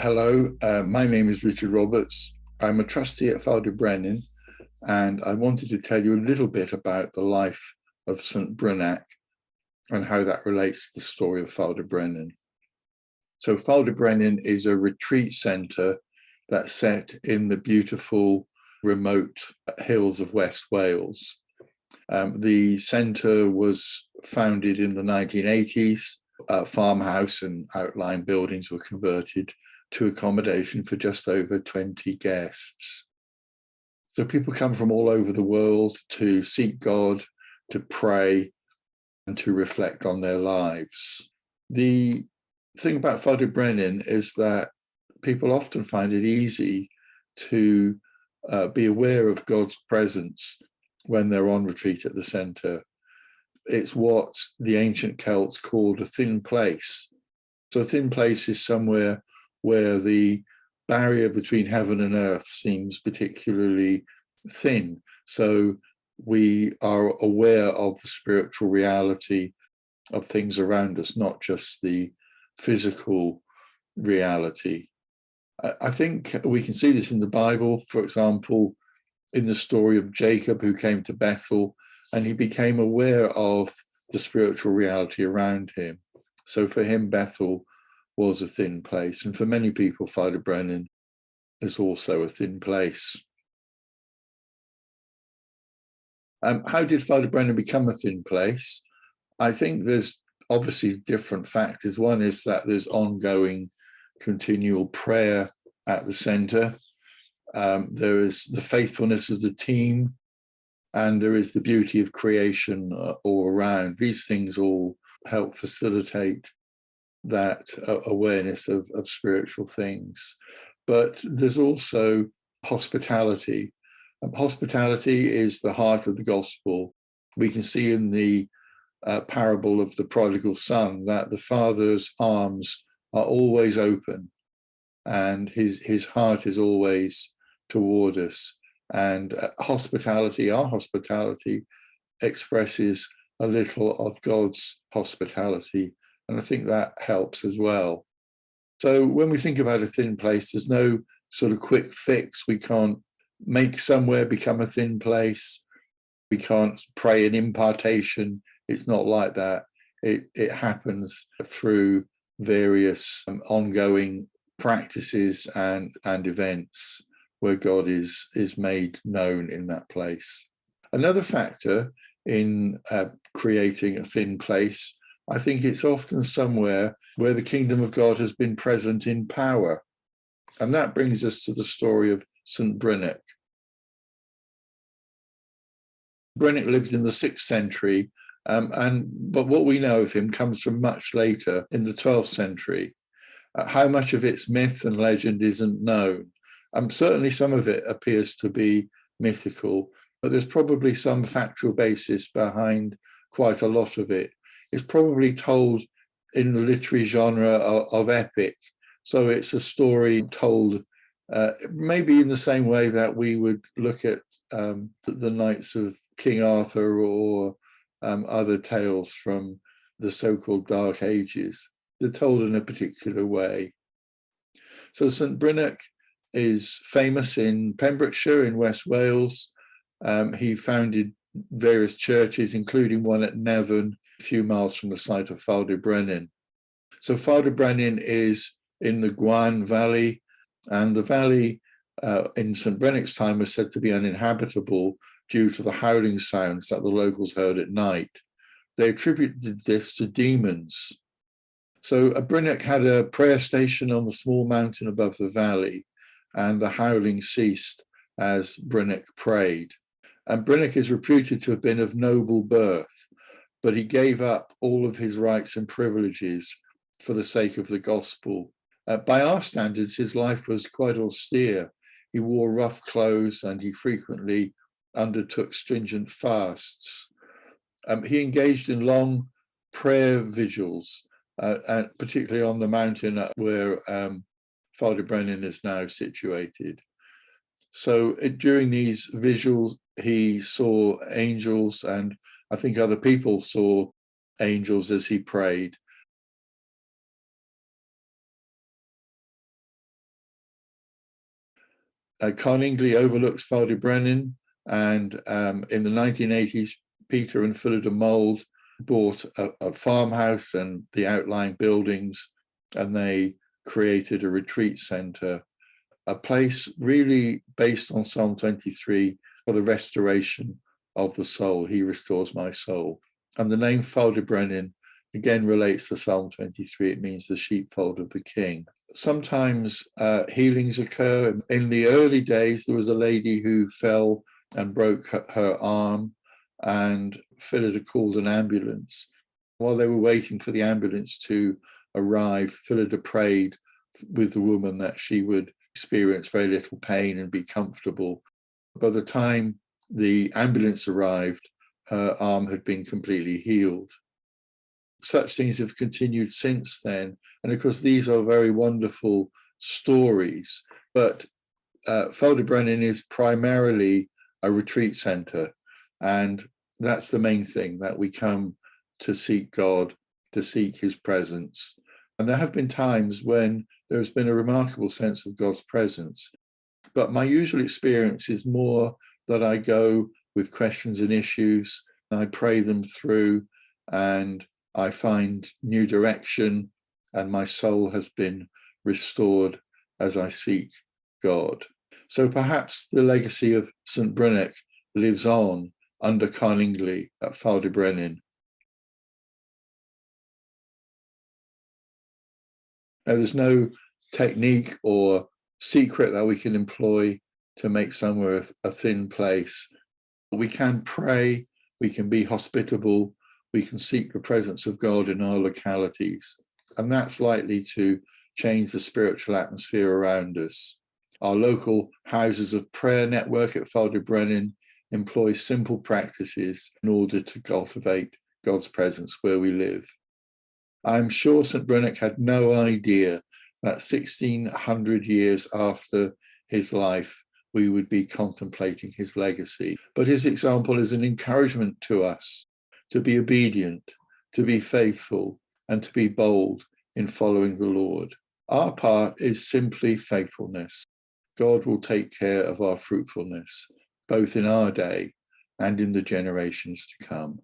Hello, my name is Richard Roberts. I'm a trustee at Ffald y Brenin, and I wanted to tell you a little bit about the life of St. Brynach and how that relates to the story of Ffald y Brenin. So Ffald y Brenin is a retreat centre that's set in the beautiful remote hills of West Wales. The centre was founded in the 1980s. A farmhouse and outlying buildings were converted to accommodation for just over 20 guests. So people come from all over the world to seek God, to pray, and to reflect on their lives. The thing about Ffald y Brenin is that people often find it easy to be aware of God's presence when they're on retreat at the centre. It's what the ancient Celts called a thin place. So a thin place is somewhere where the barrier between heaven and earth seems particularly thin. So we are aware of the spiritual reality of things around us, not just the physical reality. I think we can see this in the Bible, for example, in the story of Jacob, who came to Bethel, and he became aware of the spiritual reality around him. So for him, Bethel was a thin place. And for many people, Ffald y Brenin is also a thin place. How did Ffald y Brenin become a thin place? I think there's obviously different factors. One is that there's ongoing continual prayer at the centre. There is the faithfulness of the team, and there is the beauty of creation all around. These things all help facilitate that awareness of spiritual things. But there's also hospitality. Hospitality is the heart of the gospel. We can see in the parable of the prodigal son that the father's arms are always open and his heart is always toward us. And our hospitality expresses a little of God's hospitality. And I think that helps as well. So when we think about a thin place, there's no sort of quick fix. We can't make somewhere become a thin place. We can't pray an impartation. It's not like that. It happens through various ongoing practices and events where God is made known in that place. Another factor in creating a thin place, I think it's often somewhere where the kingdom of God has been present in power. And that brings us to the story of St. Brynach. Brynach lived in the 6th century, but what we know of him comes from much later in the 12th century. How much of it's myth and legend isn't known. Certainly some of it appears to be mythical, but there's probably some factual basis behind quite a lot of it. It's probably told in the literary genre of epic. So it's a story told maybe in the same way that we would look at the Knights of King Arthur or other tales from the so-called Dark Ages. They're told in a particular way. So St. Brynach is famous in Pembrokeshire in West Wales. He founded various churches, including one at Nevern, a few miles from the site of Ffald y Brenin. So Ffald y Brenin is in the Gwan Valley, and the valley in St. Brynach's time was said to be uninhabitable due to the howling sounds that the locals heard at night. They attributed this to demons. So Brynach had a prayer station on the small mountain above the valley, and the howling ceased as Brynach prayed. And Brynach is reputed to have been of noble birth, but he gave up all of his rights and privileges for the sake of the gospel. By our standards, his life was quite austere. He wore rough clothes and he frequently undertook stringent fasts. He engaged in long prayer vigils, and particularly on the mountain where Ffald y Brenin is now situated. So during these vigils, he saw angels, and I think other people saw angels as he prayed. Carningli overlooks Ffald y Brenin, and in the 1980s, Peter and Ffald y Mould bought a farmhouse and the outlying buildings, and they created a retreat centre, a place really based on Psalm 23 for the restoration of the soul. He restores my soul. And the name Ffald y Brenin again relates to Psalm 23. It means the sheepfold of the king. Sometimes healings occur. In the early days, there was a lady who fell and broke her arm, and Ffald had called an ambulance. While they were waiting for the ambulance to arrive, Ffald had prayed with the woman that she would experience very little pain and be comfortable. By the time the ambulance arrived, her arm had been completely healed. Such things have continued since then. And of course, these are very wonderful stories, but Ffald y Brenin is primarily a retreat centre. And that's the main thing, that we come to seek God, to seek his presence. And there have been times when there's been a remarkable sense of God's presence. But my usual experience is more that I go with questions and issues, and I pray them through, and I find new direction, and my soul has been restored as I seek God. So perhaps the legacy of St. Brynach lives on under Carningli at Ffald y Brenin. Now, there's no technique or secret that we can employ to make somewhere a thin place. We can pray, we can be hospitable, we can seek the presence of God in our localities, and that's likely to change the spiritual atmosphere around us. Our local houses of prayer network at Ffald y Brenin employs simple practices in order to cultivate God's presence where we live. I'm sure St. Brynach had no idea that 1600 years after his life, we would be contemplating his legacy. But his example is an encouragement to us to be obedient, to be faithful, and to be bold in following the Lord. Our part is simply faithfulness. God will take care of our fruitfulness, both in our day and in the generations to come.